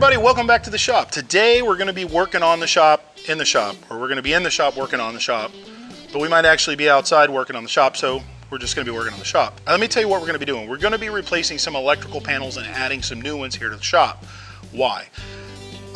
everybody, welcome back to the shop. Today we're going to be working on the shop, or we're going to be in the shop working on the shop, but we might actually be outside working on the shop, so we're just going to be working on the shop. Now, let me tell you what we're going to be doing. We're going to be replacing some electrical panels and adding some new ones here to the shop. Why?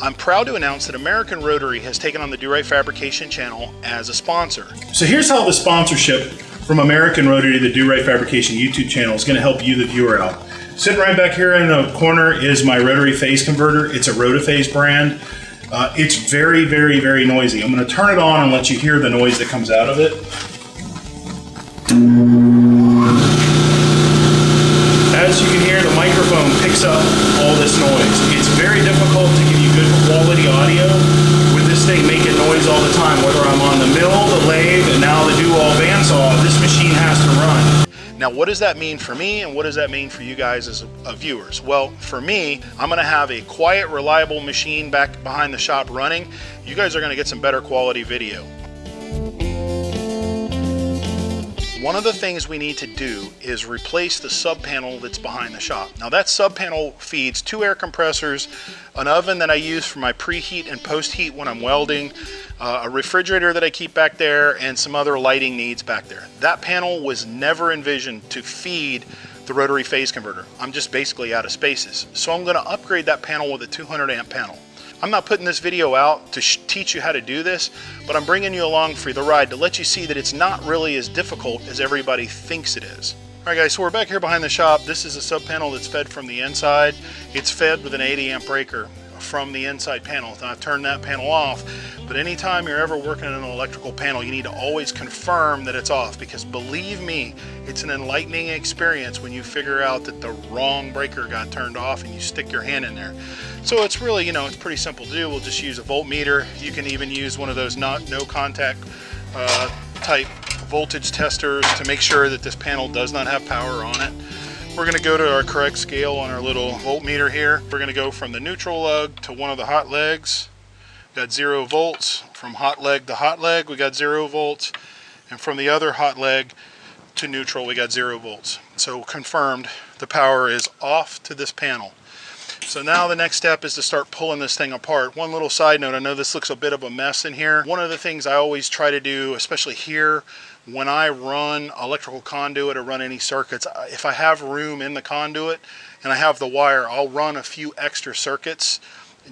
I'm proud to announce that American Rotary has taken on the Do Right Fabrication channel as a sponsor. So here's how the sponsorship from American Rotary to the Do Right Fabrication YouTube channel is going to help you, the viewer, out. Sitting right back here in the corner is my rotary phase converter. It's a Rotaphase brand. It's very, very, very noisy. I'm going to turn it on and let you hear the noise that comes out of it. As you can hear, the microphone picks up all this noise. It's very difficult to give you good quality audio with this thing making noise all the time. Whether I'm on the mill, the lathe, and now the do-all bandsaw, this machine has to run. Now, what does that mean for me, and what does that mean for you guys as viewers? Well, for me, I'm going to have a quiet, reliable machine back behind the shop running. You guys are going to get some better quality video. One of the things we need to do is replace the sub panel that's behind the shop. Now, that sub panel feeds 2 air compressors, an oven that I use for my preheat and post heat when I'm welding, a refrigerator that I keep back there, and some other lighting needs back there. That panel was never envisioned to feed the rotary phase converter. I'm just basically out of spaces. So I'm going to upgrade that panel with a 200 amp panel. I'm not putting this video out to teach you how to do this, but I'm bringing you along for the ride to let you see that it's not really as difficult as everybody thinks it is. All right, guys, so we're back here behind the shop. This is a sub panel that's fed from the inside. It's fed with an 80 amp breaker from the inside panel. Now, I've turned that panel off, but anytime you're ever working on an electrical panel, you need to always confirm that it's off, because believe me, it's an enlightening experience when you figure out that the wrong breaker got turned off and you stick your hand in there. So it's really, you know, it's pretty simple to do. We'll just use a voltmeter. You can even use one of those no contact type voltage testers to make sure that this panel does not have power on it. We're going to go to our correct scale on our little voltmeter here. We're going to go from the neutral lug to one of the hot legs. Got 0 volts. From hot leg to hot leg, we got 0 volts. And from the other hot leg to neutral, we got 0 volts. So confirmed, the power is off to this panel. So now the next step is to start pulling this thing apart. One little side note, I know this looks a bit of a mess in here. One of the things I always try to do, especially here, when I run electrical conduit or run any circuits, if I have room in the conduit and I have the wire, I'll run a few extra circuits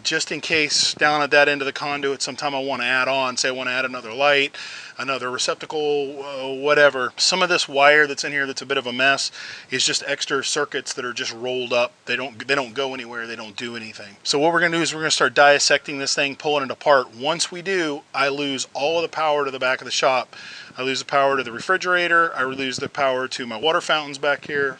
just in case down at that end of the conduit sometime I want to add on, say I want to add another light, another receptacle, whatever. Some of this wire that's in here that's a bit of a mess is just extra circuits that are just rolled up. They don't go anywhere, they don't do anything. So what we're going to do is we're going to start dissecting this thing, pulling it apart. Once we do, I lose all of the power to the back of the shop. I lose the power to the refrigerator, I lose the power to my water fountains back here,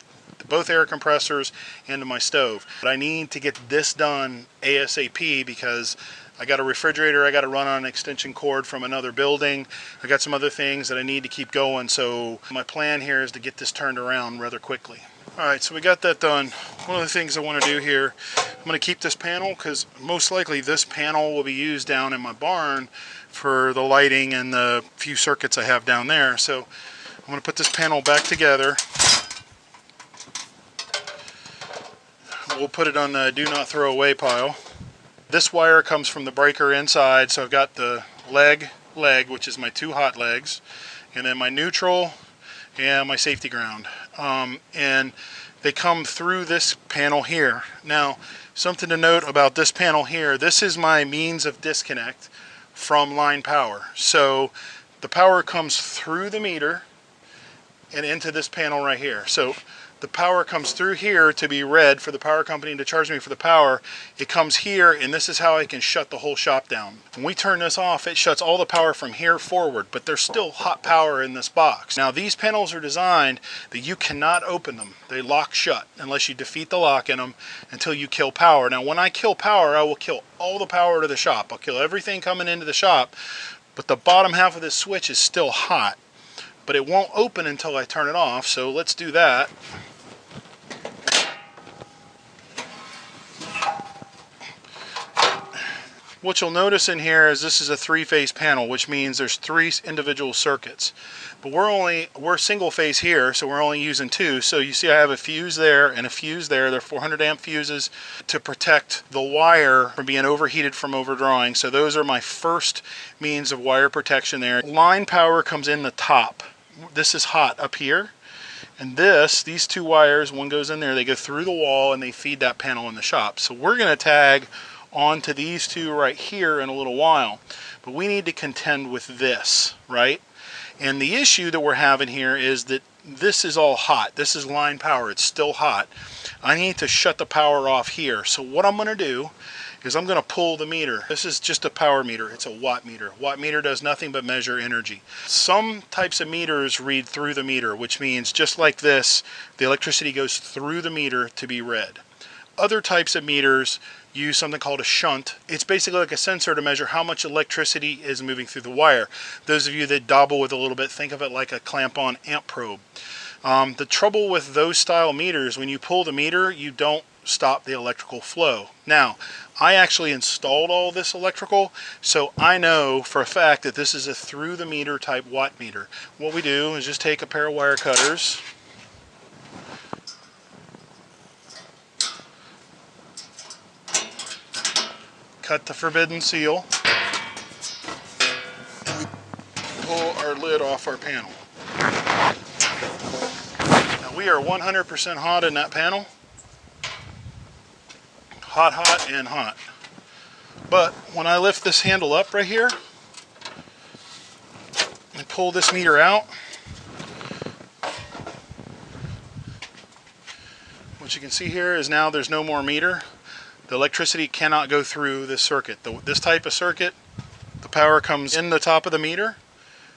both air compressors, and to my stove. But I need to get this done ASAP because I got a refrigerator I got to run on an extension cord from another building. I got some other things that I need to keep going, so my plan here is to get this turned around rather quickly. Alright, so we got that done. One of the things I want to do here, I'm going to keep this panel because most likely this panel will be used down in my barn for the lighting and the few circuits I have down there. So I'm going to put this panel back together. We'll put it on the do not throw away pile. This wire comes from the breaker inside, so I've got the leg, which is my 2 hot legs, and then my neutral and my safety ground. And they come through this panel here. Now, something to note about this panel here, this is my means of disconnect from line power. So the power comes through the meter and into this panel right here. So the power comes through here to be read for the power company to charge me for the power. It comes here, and this is how I can shut the whole shop down. When we turn this off, it shuts all the power from here forward, but there's still hot power in this box. Now, these panels are designed that you cannot open them. They lock shut unless you defeat the lock in them until you kill power. Now, when I kill power, I will kill all the power to the shop. I'll kill everything coming into the shop, but the bottom half of this switch is still hot. But it won't open until I turn it off, so let's do that. What you'll notice in here is this is a three-phase panel, which means there's three individual circuits. But we're single phase here, so we're only using two. So you see I have a fuse there and a fuse there. They're 400 amp fuses to protect the wire from being overheated from overdrawing. So those are my first means of wire protection there. Line power comes in the top. This is hot up here. And these two wires, one goes in there, they go through the wall and they feed that panel in the shop. So we're going to tag onto these two right here in a little while. But we need to contend with this, right? And the issue that we're having here is that this is all hot. This is line power. It's still hot. I need to shut the power off here. So what I'm going to do is I'm going to pull the meter. This is just a power meter. It's a watt meter. Watt meter does nothing but measure energy. Some types of meters read through the meter, which means just like this, the electricity goes through the meter to be read. Other types of meters use something called a shunt. It's basically like a sensor to measure how much electricity is moving through the wire. Those of you that dabble with a little bit, think of it like a clamp-on amp probe. The trouble with those style meters, when you pull the meter, you don't stop the electrical flow. Now, I actually installed all this electrical, so I know for a fact that this is a through the meter type watt meter. What we do is just take a pair of wire cutters, cut the forbidden seal, and we pull our lid off our panel. Now we are 100% hot in that panel. Hot, hot, and hot. But when I lift this handle up right here and pull this meter out, what you can see here is now there's no more meter. The electricity cannot go through this circuit. This type of circuit, the power comes in the top of the meter,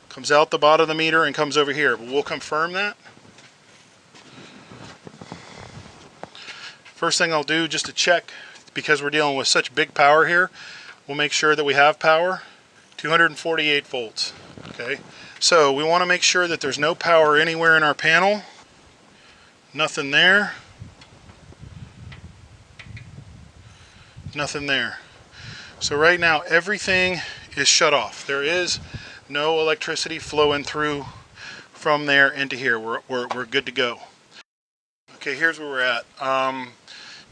comes out the bottom of the meter, and comes over here. But we'll confirm that. First thing I'll do just to check, because we're dealing with such big power here, we'll make sure that we have power. 248 volts. Okay, so we want to make sure that there's no power anywhere in our panel. Nothing there. Nothing there. So right now everything is shut off. There is no electricity flowing through from there into here. We're good to go. Okay, here's where we're at.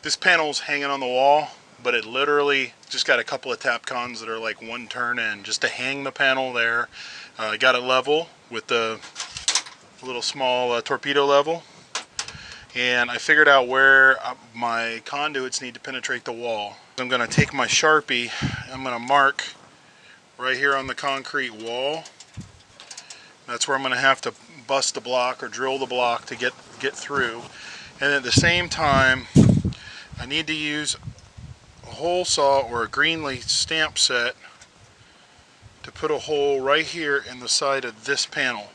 This panel's hanging on the wall, but it literally just got a couple of Tapcons that are like one turn in just to hang the panel there. I got it level with the little small torpedo level. And I figured out where my conduits need to penetrate the wall. I'm going to take my Sharpie, I'm going to mark right here on the concrete wall. That's where I'm going to have to bust the block or drill the block to get through. And at the same time, I need to use a hole saw or a Greenlee stamp set to put a hole right here in the side of this panel.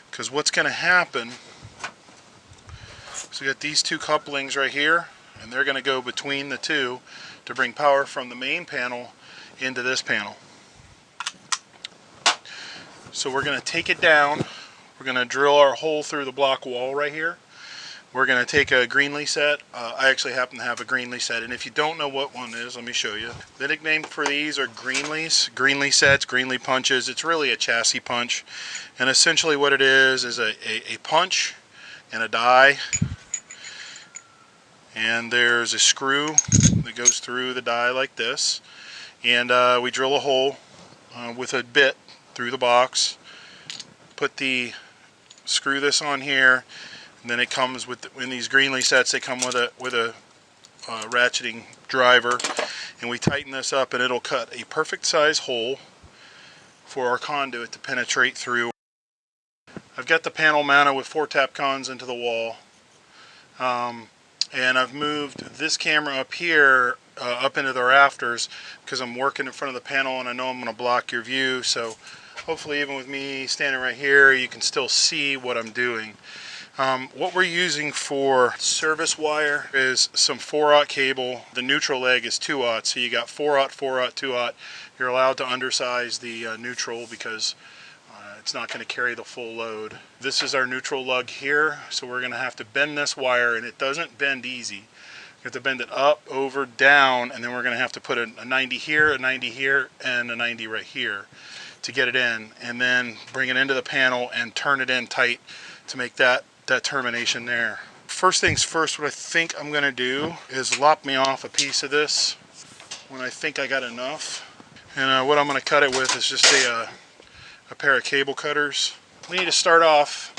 Because what's going to happen, so we got these two couplings right here, and they're going to go between the two to bring power from the main panel into this panel. So we're going to take it down. We're going to drill our hole through the block wall right here. We're going to take a Greenlee set. I actually happen to have a Greenlee set, and if you don't know what one is, let me show you. The nickname for these are Greenlees, Greenlee sets, Greenlee punches. It's really a chassis punch, and essentially what it is a punch and a die. And there's a screw that goes through the die like this, and we drill a hole with a bit through the box, screw this on here, and then it comes with in these Greenlee sets, they come with a ratcheting driver, and we tighten this up and it'll cut a perfect size hole for our conduit to penetrate through. I've got the panel mounted with 4 Tapcons into the wall. And I've moved this camera up here, up into the rafters, because I'm working in front of the panel and I know I'm going to block your view. So hopefully even with me standing right here, you can still see what I'm doing. What we're using for service wire is some 4/0 cable. The neutral leg is 2/0, so you got 4/0, 4/0, 2/0. You're allowed to undersize the neutral because it's not going to carry the full load. This is our neutral lug here, so we're going to have to bend this wire, and it doesn't bend easy. have to bend it up, over, down, and then we're going to have to put a 90 here, a 90 here, and a 90 right here to get it in, and then bring it into the panel and turn it in tight to make that termination there. First things first, what I think I'm going to do is lop me off a piece of this when I think I got enough. And what I'm going to cut it with is just a pair of cable cutters. We need to start off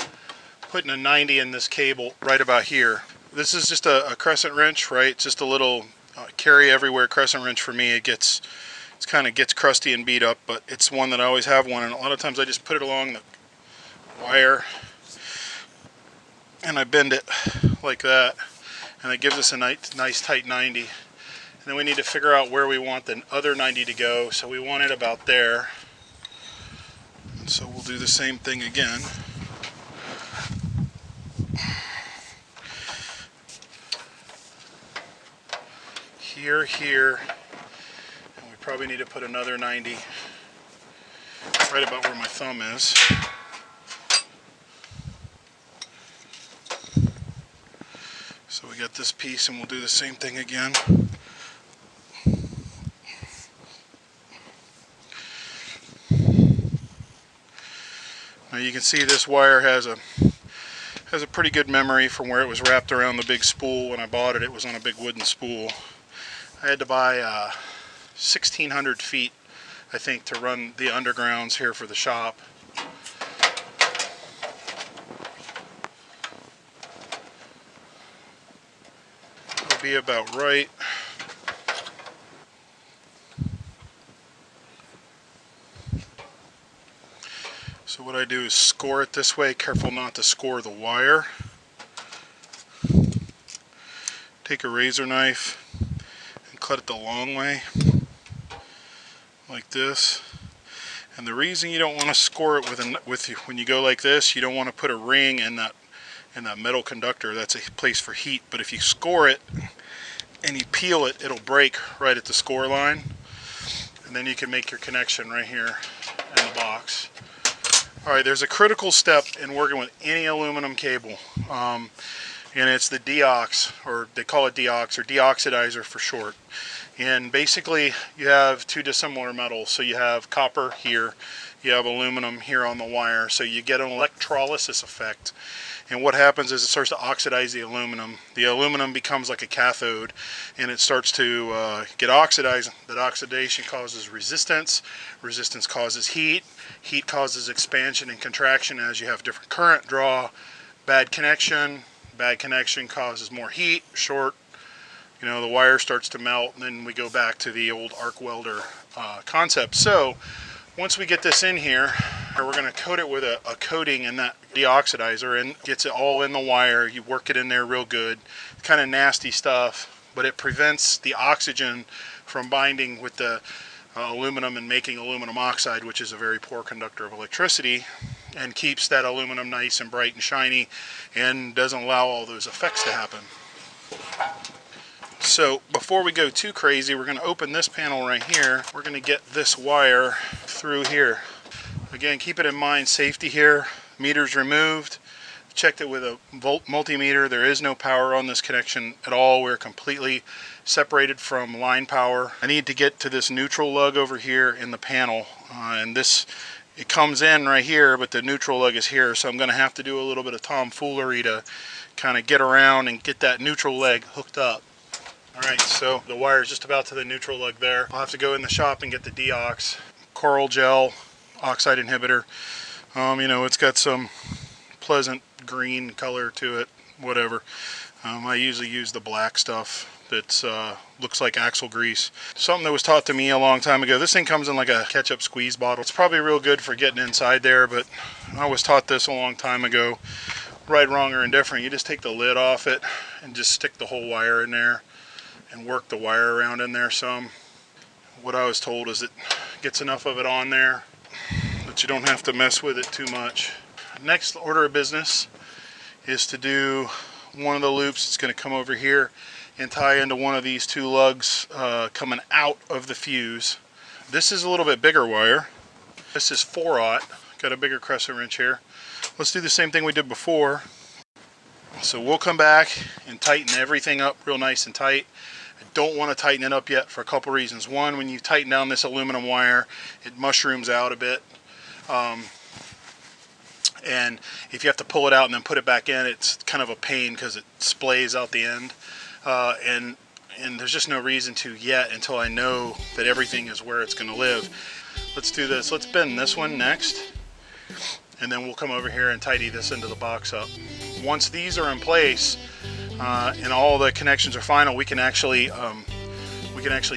putting a 90 in this cable right about here. This is just a crescent wrench, right? Just a little carry everywhere crescent wrench for me. It kind of gets crusty and beat up, but it's one that I always have one, and a lot of times I just put it along the wire and I bend it like that, and it gives us a nice tight 90. And then we need to figure out where we want the other 90 to go, so we want it about there. And so we'll do the same thing again. Here, and we probably need to put another 90 right about where my thumb is. So we got this piece, and we'll do the same thing again. Now you can see this wire has a pretty good memory from where it was wrapped around the big spool. When I bought it, it was on a big wooden spool. I had to buy 1,600 feet, I think, to run the undergrounds here for the shop. It'll be about right. So what I do is score it this way, careful not to score the wire. Take a razor knife and cut it the long way, like this. And the reason you don't want to score it when you go like this, you don't want to put a ring in that metal conductor. That's a place for heat. But if you score it and you peel it, it'll break right at the score line, and then you can make your connection right here in the box. Alright, there's a critical step in working with any aluminum cable, and it's the deox, or they call it deox, or deoxidizer for short. And basically you have two dissimilar metals. So you have copper here, you have aluminum here on the wire, so you get an electrolysis effect. And what happens is it starts to oxidize the aluminum. The aluminum becomes like a cathode, and it starts to get oxidized. That oxidation causes resistance. Resistance causes heat. Heat causes expansion and contraction as you have different current draw. Bad connection. Bad connection causes more heat. Short. You know, the wire starts to melt, and then we go back to the old arc welder concept. So once we get this in here, we're going to coat it with a coating in that deoxidizer, and gets it all in the wire. You work it in there real good. Kind of nasty stuff, but it prevents the oxygen from binding with the aluminum and making aluminum oxide, which is a very poor conductor of electricity, and keeps that aluminum nice and bright and shiny, and doesn't allow all those effects to happen. So before we go too crazy, we're going to open this panel right here. We're going to get this wire through here. Again, keep it in mind, safety here. Meter's removed. Checked it with a volt multimeter. There is no power on this connection at all. We're completely separated from line power. I need to get to this neutral lug over here in the panel, and it comes in right here, but the neutral lug is here, so I'm going to have to do a little bit of tomfoolery to kind of get around and get that neutral leg hooked up. Alright, so the wire is just about to the neutral lug there. I'll have to go in the shop and get the deox, coral gel, oxide inhibitor. You know, it's got some pleasant green color to it, whatever. I usually use the black stuff that looks like axle grease. Something that was taught to me a long time ago. This thing comes in like a ketchup squeeze bottle. It's probably real good for getting inside there, but I was taught this a long time ago. Right, wrong, or indifferent. You just take the lid off it and just stick the whole wire in there and work the wire around in there some. What I was told is it gets enough of it on there that you don't have to mess with it too much. Next order of business is to do one of the loops. It's going to come over here and tie into one of these two lugs coming out of the fuse. This is a little bit bigger wire. This is 4/0. Got a bigger crescent wrench here. Let's do the same thing we did before. So we'll come back and tighten everything up real nice and tight. I don't want to tighten it up yet for a couple reasons. One, when you tighten down this aluminum wire, it mushrooms out a bit. And if you have to pull it out and then put it back in, it's kind of a pain because it splays out the end. And there's just no reason to yet until I know that everything is where it's going to live. Let's do this. Let's bend this one next, and then we'll come over here and tidy this into the box up. Once these are in place and all the connections are final, we can actually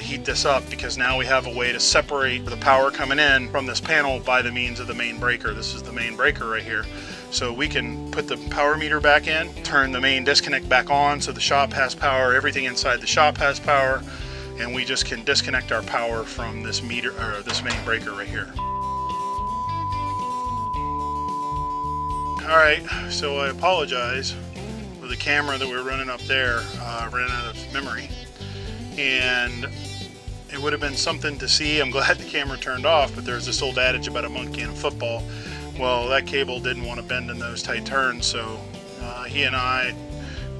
heat this up, because now we have a way to separate the power coming in from this panel by the means of the main breaker. This is the main breaker right here. So we can put the power meter back in, turn the main disconnect back on so the shop has power, everything inside the shop has power, and we just can disconnect our power from this meter, or this main breaker right here. Alright, so I apologize for the camera that we're running up there, ran out of memory. And it would have been something to see. I'm glad the camera turned off, but there's this old adage about a monkey and football. Well, that cable didn't want to bend in those tight turns, so he and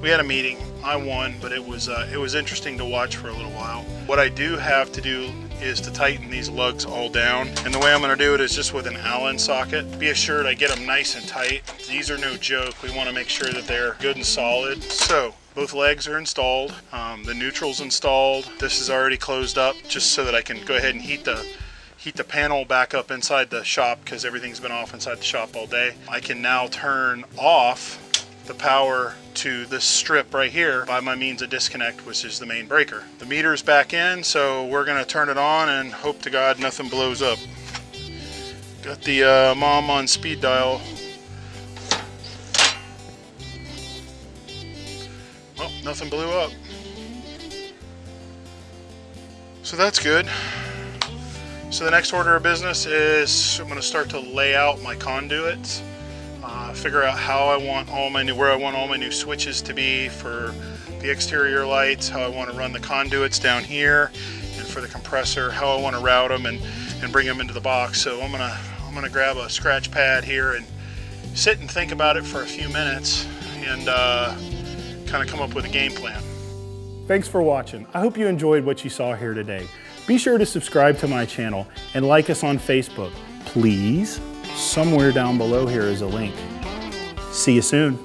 we had a meeting. I won, but it was interesting to watch for a little while. What I do have to do is to tighten these lugs all down, and the way I'm going to do it is just with an Allen socket. Be assured I get them nice and tight. These are no joke. We want to make sure that they're good and solid. So both legs are installed, the neutral's installed. This is already closed up just so that I can go ahead and heat the panel back up inside the shop, because everything's been off inside the shop all day. I can now turn off the power to this strip right here by my means of disconnect, which is the main breaker. The meter's back in, so we're gonna turn it on and hope to God nothing blows up. Got the mom on speed dial. Well, nothing blew up. So that's good. So the next order of business is I'm going to start to lay out my conduits, figure out how I want where I want all my new switches to be for the exterior lights, how I want to run the conduits down here, and for the compressor, how I want to route them and bring them into the box. So I'm gonna grab a scratch pad here and sit and think about it for a few minutes and kind of come up with a game plan. Thanks for watching. I hope you enjoyed what you saw here today. Be sure to subscribe to my channel and like us on Facebook. Please, somewhere down below here is a link. See you soon.